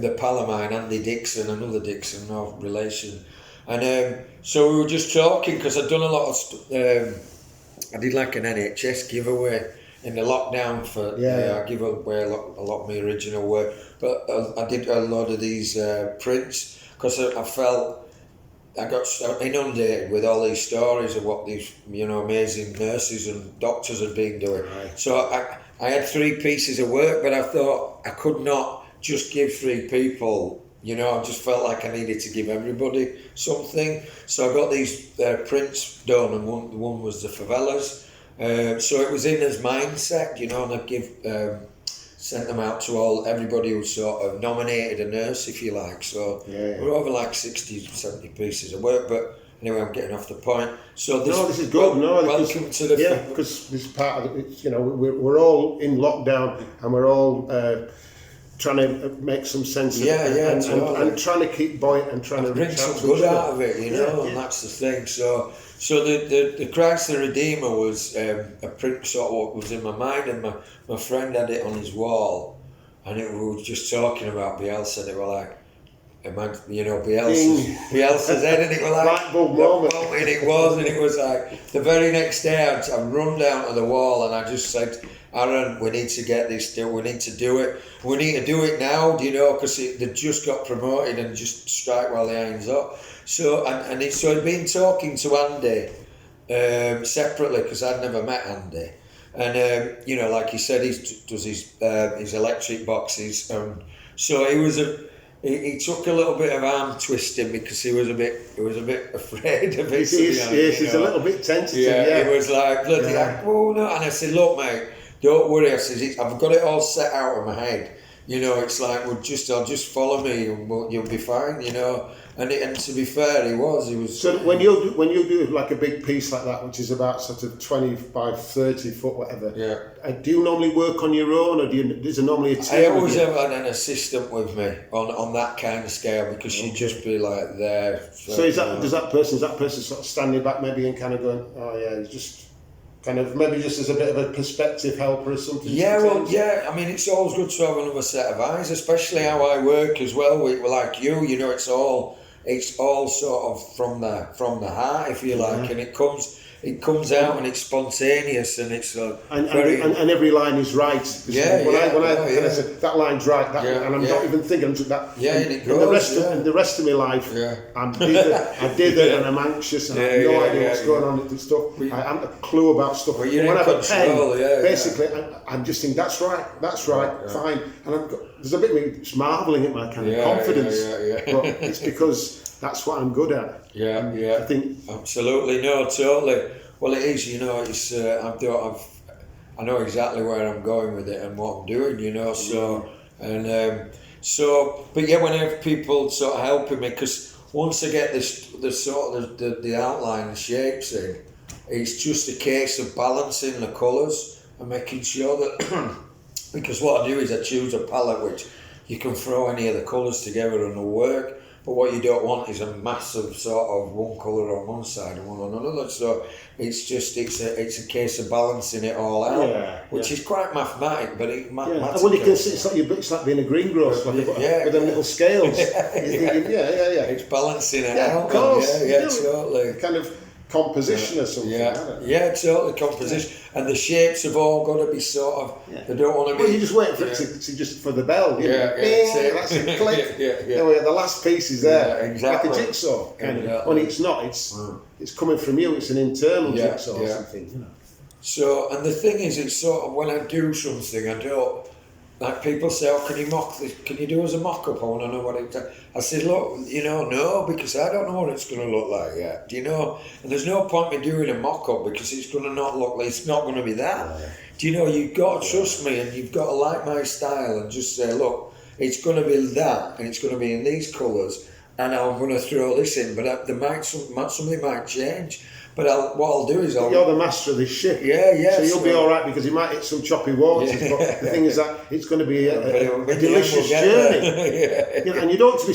a pal of mine, Andy Dixon, another Dixon, no relation. And so we were just talking, because I'd done a lot of I did like an NHS giveaway in the lockdown for I give away a lot of my original work, but I did a lot of these prints because I felt I got so inundated with all these stories of what these, you know, amazing nurses and doctors had been doing. Right. So I had 3 pieces of work, but I thought I could not just give 3 people, you know, I just felt like I needed to give everybody something. So I got these prints done, and one was the Favelas. So it was in his mindset, you know, and I'd sent them out to everybody who sort of nominated a nurse, if you like. So we're over like 60, 70 pieces of work, but anyway, I'm getting off the point. So this is good. Welcome to the because this part of it, you know, we're all in lockdown, and we're all trying to make some sense of it, and trying to keep buoyant and trying to bring some good out of it, you know, and that's the thing. So the Christ the Redeemer was a print sort of what was in my mind, and my friend had it on his wall, and we were just talking about Bielsa, and they were like, you know, Bielsa's head, and it was like light bulb moment. And it was like the very next day I run down to the wall, and I just said, Aaron, we need to get this done, we need to do it. We need to do it now, you know, because they just got promoted, and just strike while the iron's up. So, so I'd been talking to Andy separately, because I'd never met Andy. And, you know, like he said, he does his electric boxes. So he took a little bit of arm twisting, because he was a bit afraid of it. He's a little bit tentative. Yeah, he was like, bloody like, oh no. And I said, look, mate, don't worry. I said, I've got it all set out in my head. You know, it's like, I'll just follow me, and you'll be fine. You know, and to be fair, he was. So when you do like a big piece like that, which is about sort of 25, 30 foot, whatever. Yeah. Do you normally work on your own, or is there normally a team? I always have an assistant with me on that kind of scale, because she'd just be like there. So is that person sort of standing back maybe and kind of going, oh yeah, it's just kind of maybe just as a bit of a perspective helper or something? I mean, it's always good to have another set of eyes, especially how I work as well. We're like you know, it's all sort of from the heart, if you like, and it comes out, and it's spontaneous, and it's and every line is right. When I said that line's right, and I'm not even thinking that. And it goes. And the rest of my life, I did it, and I'm anxious, and I have no idea what's going on with this stuff. I haven't a clue about stuff. When I have a pen, basically, I'm just thinking that's right, fine, and there's a bit of me just marvelling at my kind of confidence, but it's because that's what I'm good at. I think absolutely, no, totally. Well, it is, you know. It's I know exactly where I'm going with it and what I'm doing, you know. So but yeah, when I have people sort of helping me, because once I get the outline and shapes in, it's just a case of balancing the colours and making sure that because what I do is I choose a palette which you can throw any of the colours together and it'll work. But what you don't want is a massive sort of one colour on one side and one on another. So it's a case of balancing it all out, which is quite mathematic, but mathematical. Well, you can see it's like being a greengrocer with them little scales. It's balancing it out. Of course. Totally. Kind of composition or something. Totally composition, and the shapes have all got to be sort of. They don't want to be. Well, you just wait for it to just for the bell. That's a click. The last piece is there, exactly. Like a jigsaw. When it's not, it's coming from you. It's an internal jigsaw or something. You know. So, and the thing is, it's sort of when I do something, I don't. Like people say, oh, can you mock this? Can you do as a mock-up? I want to know what it's. I said, look, no, because I don't know what it's going to look like yet. Do you know? And there's no point in me doing a mock-up because it's going to not look like it's not going to be that. Do you know? You've got to trust me, and you've got to like my style, and just say, look, it's going to be that, and it's going to be in these colours, and I'm going to throw this in, but something might change. But what I'll do is you're the master of this ship. Yeah. So you'll be all right because you might hit some choppy waters. But the thing is that it's going to be a delicious journey. You know, and you don't want to be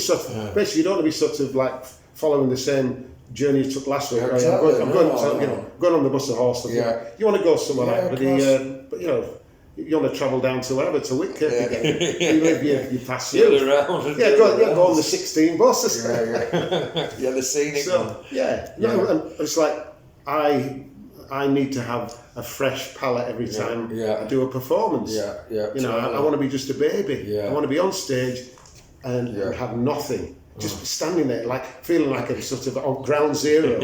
basically you don't want to be sort of like following the same journey you took last week. Exactly. I'm going on the bus or horse. Yeah. You want to go somewhere but you know. You want to travel down to wherever, to Whitcomb again. You live, you pass you. Around go on the 16 bus. Yeah, the scenic one. And it's like I need to have a fresh palette every time I do a performance. You know, I want to be just a baby. I want to be on stage and have nothing. Just standing there, like feeling like a sort of on ground zero.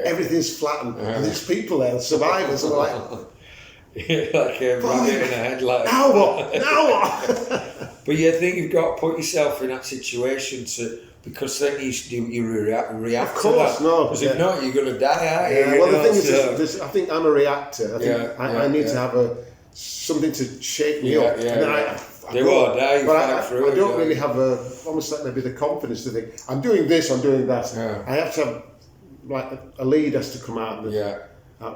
Everything's flattened, and there's people there, survivors, and we're like. Like a rabbit in a headlight. Now what? But you think you've got to put yourself in that situation because then you react. Of course, to that. no. Because if not, you're going to die, aren't you? Well, the thing is, I think I'm a reactor. I need to have something to shake me up. And then I don't really have almost like maybe the confidence to think, I'm doing this, I'm doing that. I have to have, like, a lead has to come out at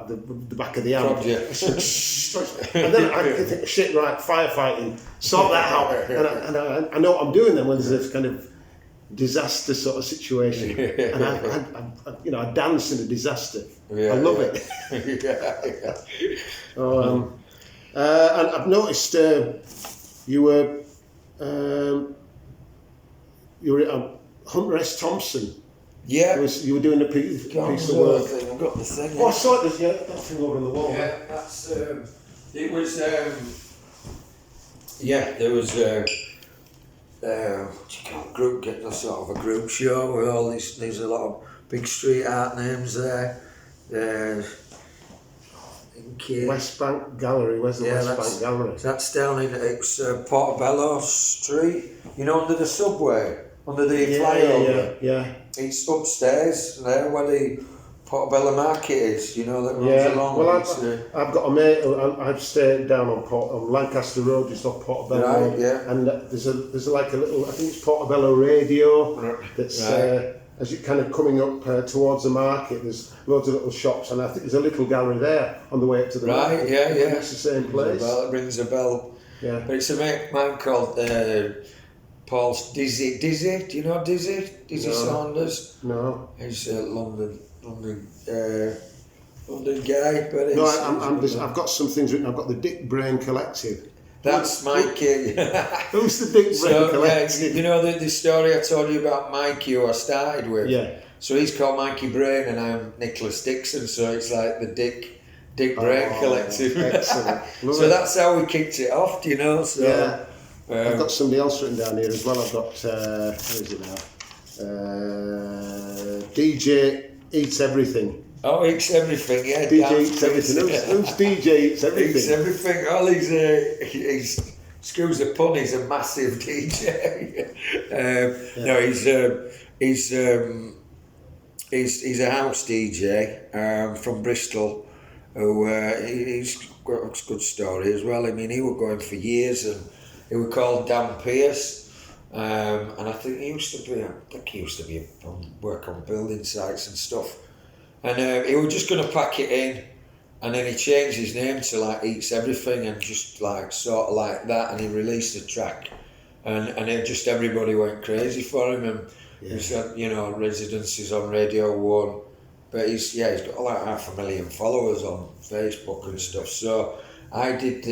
the back of the amp. And then I think, shit, right, firefighting, sort that out. And I know what I'm doing then when there's this kind of disaster sort of situation. And I dance in a disaster. I love it. And I've noticed you were at Hunter S. Thompson. Yeah. You were doing a piece of work. I've got the thing. Oh, I saw it. That thing over on the wall. Yeah, that's. It was. There was. Group getting a sort of a group show with all these. There's a lot of big street art names there. West Bank Gallery. Where's the West Bank Gallery? That's down in Portobello Street. You know, under the subway, under the flyover. Yeah. It's upstairs there where the Portobello Market is, you know, that runs along. Well, I've got a mate. I've stayed down on Lancaster Road, just off Portobello. Right, yeah. And there's like a little, I think it's Portobello Radio. That's as you're kind of coming up towards the market. There's loads of little shops, and I think there's a little gallery there on the way up to the market. Right, yeah. It's the same place. It rings a bell. Yeah. But it's a mate man called Paul's Dizzy. Do you know Dizzy? Dizzy Saunders? No. He's a London guy. But I've got some things written. I've got the Dick Brain Collective. That's Mikey. Who's the Dick Brain Collective? You know the story I told you about Mikey, who I started with? Yeah. So he's called Mikey Brain, and I'm Nicolas Dixon. So it's like the Dick Brain Collective. Excellent. So that's how we kicked it off, do you know? So, yeah. I've got somebody else written down here as well. I've got, where is it now? DJ Eats Everything. Oh, Eats Everything, yeah. DJ Eats Everything. Who's DJ Eats Everything? Eats Everything. Well, he's excuse the pun, he's a massive DJ. No, he's a house DJ from Bristol. Who he's got a good story as well. I mean, he was going for years, and he was called Dan Pierce, and I think he used to be work on building sites and stuff. And he was just going to pack it in, and then he changed his name to like Eats Everything, and just like sort of like that, and he released a track, and then just everybody went crazy for him, and he's got, you know, residencies on Radio 1. But he's got like 500,000 followers on Facebook and stuff. So I did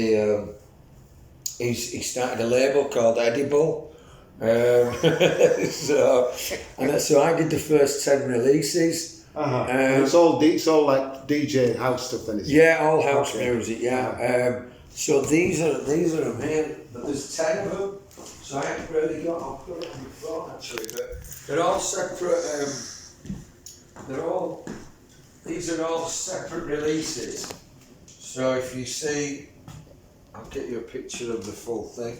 he started a label called Edible. So I did the first 10 releases. It's all like DJ house stuff then, isn't it? Yeah, all house music, yeah. So these are amazing, but there's 10 of them. So I haven't really got, I've got it on my phone actually, but they're all separate. These are all separate releases. So if you see, I'll get you a picture of the full thing.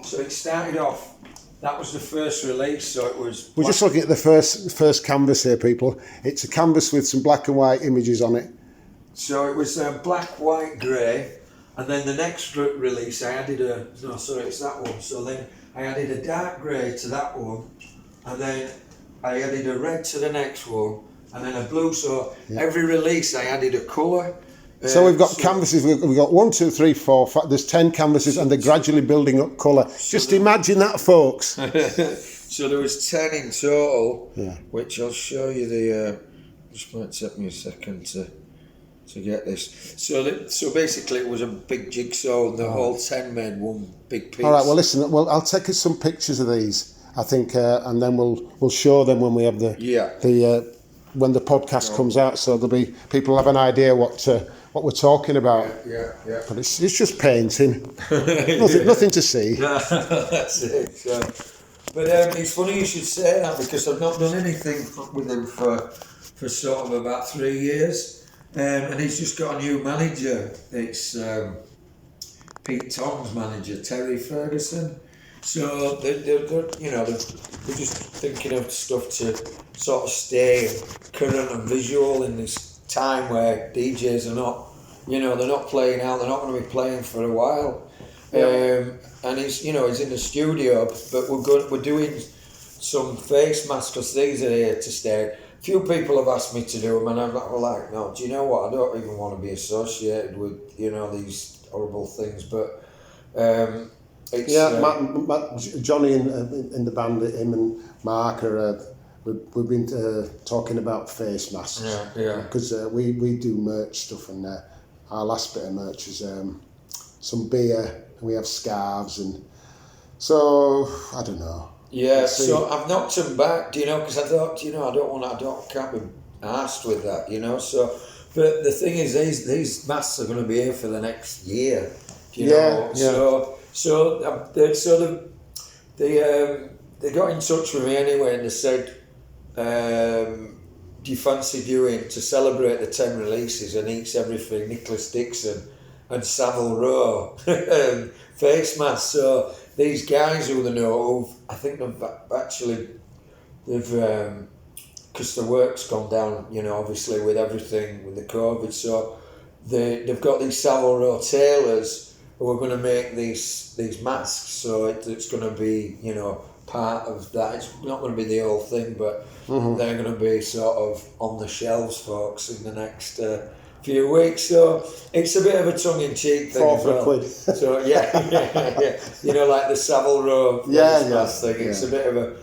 So it started off, that was the first release, so it was... We're just looking at the first canvas here, people. It's a canvas with some black and white images on it. So it was black, white, grey, and then the next release I added it's that one. So then I added a dark grey to that one, and then I added a red to the next one, and then a blue. So every release I added a colour. So we've got canvases, we've got 1, 2, 3, 4, 5, there's 10 canvases and they're gradually building up colour. Just imagine that, folks. So there was 10 in total, Yeah. which I'll show you the, just might take me a second to get this. So basically it was a big jigsaw and the whole 10 made one big piece. All right, well listen, I'll take us some pictures of these, I think, and then we'll show them when we have when the podcast comes out, so there'll be people have an idea what we're talking about. Yeah. But it's just painting, nothing to see. That's it. So, but it's funny you should say that because I've not done anything with him for sort of about 3 years, and he's just got a new manager. It's Pete Tong's manager, Terry Ferguson. So they're just thinking of stuff to sort of stay current and visual in this time where DJs are not, they're not playing out. They're not going to be playing for a while. And he's in the studio, but we're doing some face masks because these are here to stay. A few people have asked me to do them, and I'm like, no. Do you know what? I don't even want to be associated with these horrible things, but. Matt, Johnny in the band, him and Mark we've been talking about face masks. Yeah. Because we do merch stuff, and our last bit of merch is some beer, and we have scarves, and so I don't know. Yeah, so I've knocked them back, because I thought, I can't be arsed with that, So, but the thing is, these masks are going to be here for the next year. So they got in touch with me anyway, and they said, do you fancy doing, to celebrate the 10 releases and Eats Everything, Nicolas Dixon and Savile Row face masks? So these guys who they know, I think they've because the work's gone down, obviously with everything, with the COVID, so they've got these Savile Row tailors who are going to make these masks, so it's going to be, part of that. It's not going to be the whole thing, but they're going to be sort of on the shelves, folks, in the next few weeks. So it's a bit of a tongue-in-cheek thing. 4 for a quid. So yeah. Like the Savile Row mask thing. It's a bit of a,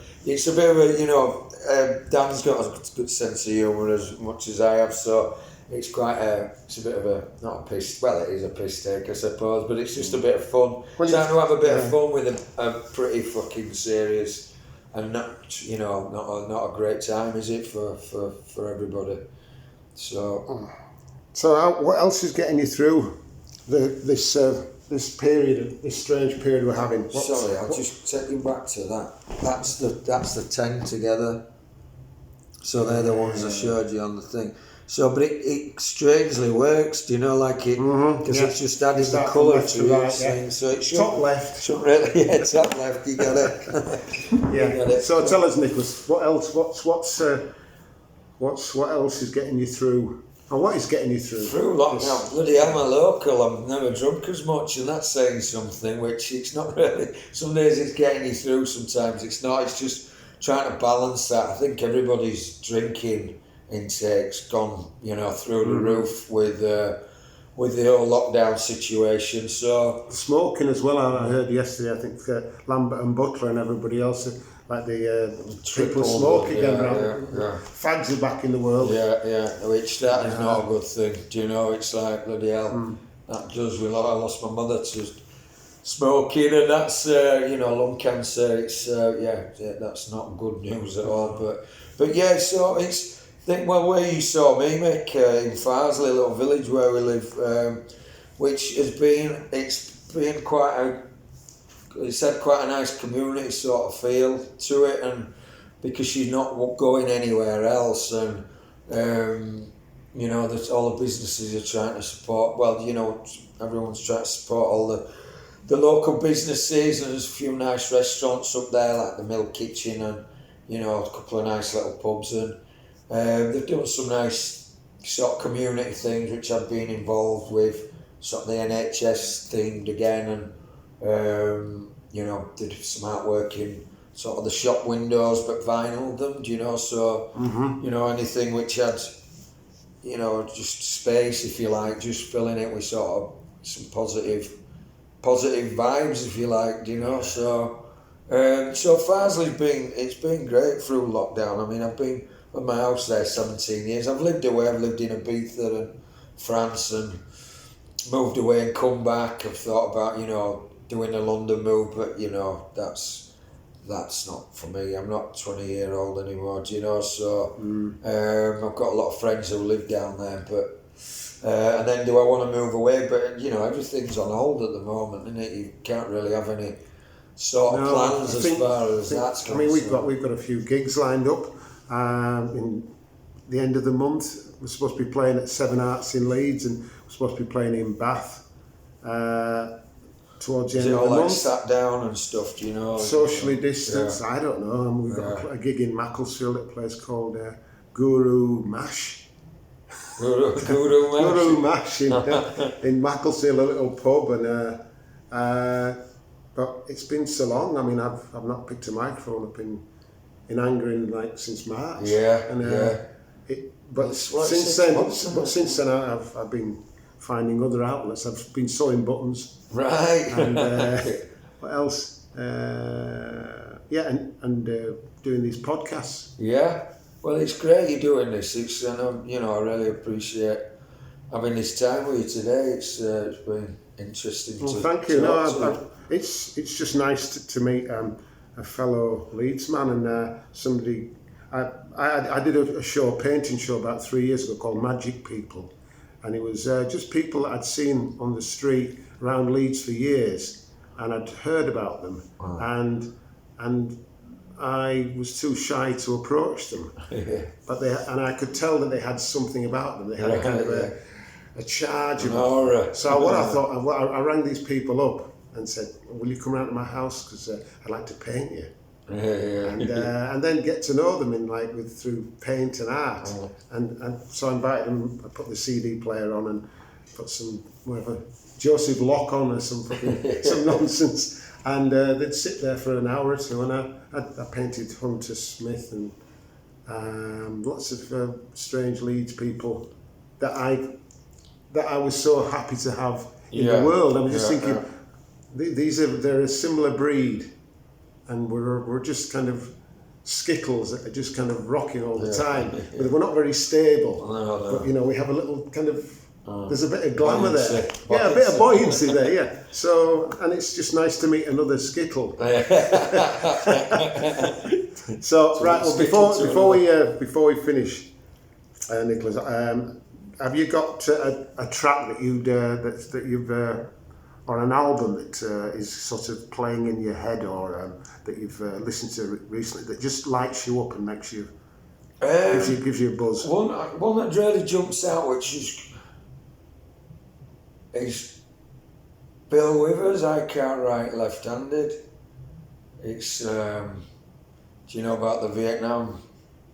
Dan's got a good sense of humour as much as I have, so it's it's a bit of a, not a piss, well it is a piss take I suppose, but it's just a bit of fun. Trying to have a bit of fun with a pretty fucking serious and not a great time, is it, for everybody? So what else is getting you through this period, this strange period we're having? I'll just take you back to that. That's the 10 together. So they're the ones I showed you on the thing. So, but it strangely works, like it, because it's just adding the colour to each thing. So it top left. Shouldn't really, top left. You got it. So tell us, Nicholas, what else? What else is getting you through? And what is getting you through? Through lockdown. Bloody hell, I'm a local. I'm never drunk as much, and that's saying something. Which it's not really. Some days it's getting you through. Sometimes it's not. It's just trying to balance that. I think everybody's drinking intake's gone, through the roof with the whole lockdown situation. So smoking as well. I heard yesterday. I think Lambert and Butler and everybody else, like the triple smoke again. Fags are back in the world. Which that is not a good thing. It's like bloody hell. That does. I lost my mother to smoking, and that's lung cancer. It's that's not good news at all. But yeah, so it's. Where you saw me, Mik, in Farsley, a little village where we live, which has been, it's had quite a nice community sort of feel to it, and because she's not going anywhere else, and that all the businesses are trying to support. Well, everyone's trying to support all the local businesses, and there's a few nice restaurants up there, like the Mill Kitchen, and a couple of nice little pubs, and they've done some nice sort of community things which I've been involved with, sort of the NHS themed again, and you know, did some artwork in sort of the shop windows, but vinyled them, you know, so, you know, anything which had, you know, just space, if you like, just filling it with sort of some positive vibes, if you like, you know, so Farsley's it's been great through lockdown. I mean, I've been at my house there 17 years. I've lived away. I've lived in Ibiza and France and moved away and come back. I've thought about, you know, doing a London move, but, you know, that's not for me. I'm not 20-year-old anymore, do you know, so I've got a lot of friends who live down there, but and then do I want to move away? But, you know, everything's on hold at the moment, isn't it? You can't really have any sort of plans as far as that's concerned. I mean, we've got a few gigs lined up in the end of the month. We're supposed to be playing at Seven Arts in Leeds, and we're supposed to be playing in Bath towards the end of the month. Sat down and stuff, do you know? Socially distanced, I don't know. And we've got a gig in Macclesfield at a place called Guru Mash. Guru Mash in Macclesfield, a little pub, and but it's been so long. I mean, I've not picked a microphone up in Angren since March. But since then, I've been finding other outlets. I've been sewing buttons. Right. And what else? And doing these podcasts. Yeah. Well, it's great you're doing this. You know, I really appreciate having this time with you today. It's been interesting. Well, thank you. It's just nice to meet a fellow Leeds man and somebody. I did a painting show about 3 years ago called Magic People, and it was just people that I'd seen on the street around Leeds for years, and I'd heard about them, and I was too shy to approach them, but I could tell that they had something about them. They had a kind of a charge of aura. So what I thought, I rang these people up and said, "Will you come round to my house? Because I'd like to paint you." And then get to know them through paint and art, and so I invited them. I put the CD player on and put some Joseph Locke on or some nonsense, and they'd sit there for an hour or two, and I painted Hunter Smith and lots of strange Leeds people that I was so happy to have in the world. I was just thinking, they're a similar breed. And we're just kind of skittles that are just kind of rocking all the time. But we're not very stable. No. But, you know, we have a little kind of, there's a bit of glamour there. A bit of buoyancy there, yeah. So, and it's just nice to meet another skittle. So, right, well, before we finish, Nicholas, have you got a track that you've or an album that is sort of playing in your head, or that you've listened to recently that just lights you up and makes you gives you a buzz? One that really jumps out, which is Bill Withers, I Can't Write Left-Handed. It's do you know about the Vietnam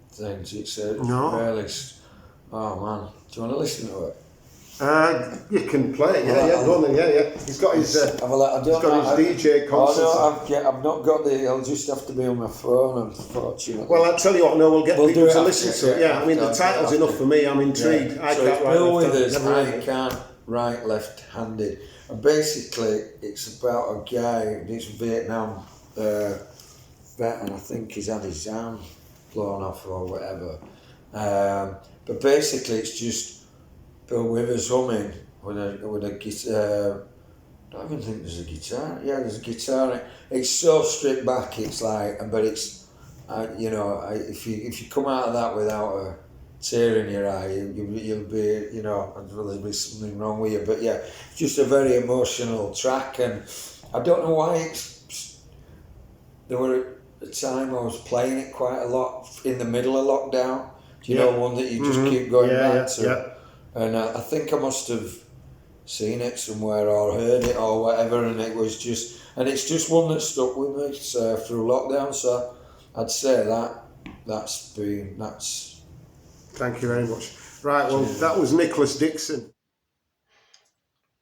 things? It's no. Really, oh man, do you want to listen to it? You can play it, go on then, yeah. He's got his DJ concert. Oh no, I've not got I'll just have to be on my phone, unfortunately. Well, I'll tell you what, we'll get people to listen to it. I mean, the title's enough for me, I'm intrigued. Yeah. Bill Withers, I Can't Write Left-Handed. And basically, it's about a guy, this Vietnam vet, and I think he's had his arm blown off or whatever. But basically, it's just Bill Withers humming with a guitar. I don't even think there's a guitar. Yeah, there's a guitar. It's so stripped back. It's but it's, if you come out of that without a tear in your eye, you'll be, there'll be something wrong with you. But yeah, just a very emotional track, and I don't know why there were a time I was playing it quite a lot in the middle of lockdown. Do you know, one that you just keep going back to? Yeah. And I think I must have seen it somewhere or heard it or whatever, and it's just one that stuck with me through lockdown. So I'd say that's. Thank you very much. Right, well, that was Nicolas Dixon.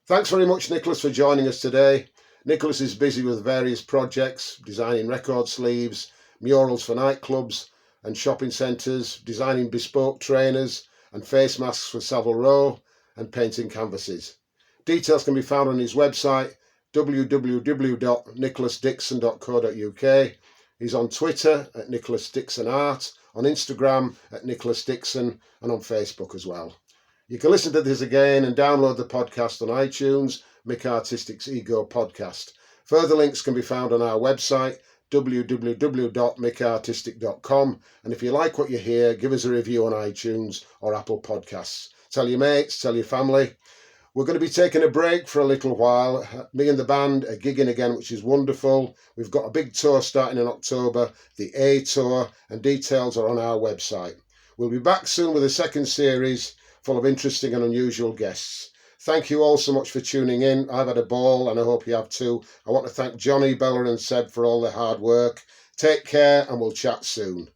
Thanks very much, Nicholas, for joining us today. Nicolas is busy with various projects, designing record sleeves, murals for nightclubs and shopping centres, designing bespoke trainers and face masks for Savile Row, and painting canvases. Details can be found on his website www.nicolasdixon.co.uk. He's on Twitter at Nicolas Dixon Art, on Instagram at Nicolas Dixon, and on Facebook as well. You can listen to this again and download the podcast on iTunes, Mik Artistik's Ego Podcast. Further links can be found on our website, www.mikartistik.com, and if you like what you hear, give us a review on iTunes or Apple Podcasts. Tell your mates, tell your family. We're going to be taking a break for a little while. Me and the band are gigging again, which is wonderful. We've got a big tour starting in October, the A Tour, and details are on our website. We'll be back soon with a second series full of interesting and unusual guests. Thank you all so much for tuning in. I've had a ball and I hope you have too. I want to thank Johnny, Bella and Seb for all their hard work. Take care and we'll chat soon.